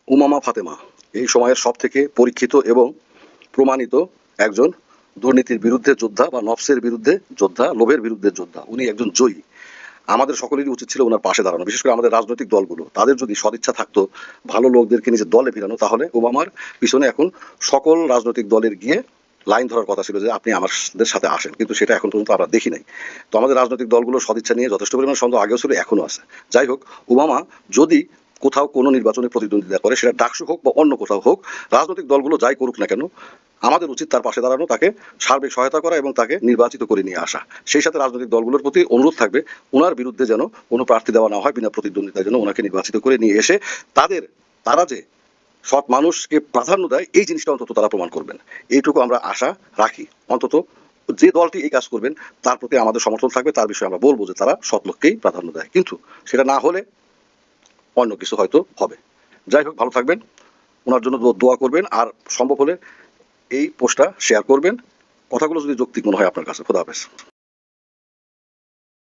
উমামা ফাতেমা এই সময়ের সবথেকে পরীক্ষিত এবং প্রমাণিত একজন দুর্নীতির বিরুদ্ধে যোদ্ধা বা নফসের বিরুদ্ধে যোদ্ধা, লোভের বিরুদ্ধে যোদ্ধা। উনি একজন জয়ী। আমাদের সকলেরই উচিত ছিল ওনার পাশে দাঁড়ানো, বিশেষ করে আমাদের রাজনৈতিক দলগুলো। তাদের যদি সদিচ্ছা থাকতো ভালো লোকদেরকে নিজের দলে ফিরানো, তাহলে ওবামার পিছনে এখন সকল রাজনৈতিক দলের গিয়ে লাইন ধরার কথা ছিল যে আপনি আমাদের সাথে আসেন, কিন্তু সেটা এখন পর্যন্ত আমরা দেখি নাই। তো আমাদের রাজনৈতিক দলগুলো সদিচ্ছা নিয়ে যথেষ্ট পরিমাণ সন্দেহ আগেও ছিল, এখনো আছে। যাই হোক, ওবামা যদি কোথাও কোনো নির্বাচনে প্রতিদ্বন্দ্বিতা করে, সেটা ডাকসু হোক বা অন্য কোথাও হোক, রাজনৈতিক দলগুলো যাই করুক না কেন, আমাদের উচিত তার পাশে দাঁড়ানো, তাকে সার্বিক সহায়তা করা এবং তাকে নির্বাচিত করে নিয়ে আসা। সেই সাথে রাজনৈতিক দলগুলোর প্রতি অনুরোধ থাকবে ওনার বিরুদ্ধে যেন কোনো প্রার্থী দেওয়া না হয়, বিনা প্রতিদ্বন্দ্বিতার জন্য ওনাকে নির্বাচিত করে নিয়ে এসে তারা যে সৎ মানুষকে প্রাধান্য দেয়, এই জিনিসটা অন্তত তারা প্রমাণ করবেন। এইটুকু আমরা আশা রাখি। অন্তত যে দলটি এই কাজ করবেন তার প্রতি আমাদের সমর্থন থাকবে, তার বিষয়ে আমরা বলবো যে তারা সৎ লোককেই প্রাধান্য দেয়। কিন্তু সেটা না হলে অন্য কিছু হয়তো হবে। যাই হোক, ভালো থাকবেন, ওনার জন্য দোয়া করবেন, আর সম্ভব হলে এই পোস্টটা শেয়ার করবেন। কথাগুলো যদি যৌক্তিক মনে হয় আপনার কাছে। খোদা হাফেজ।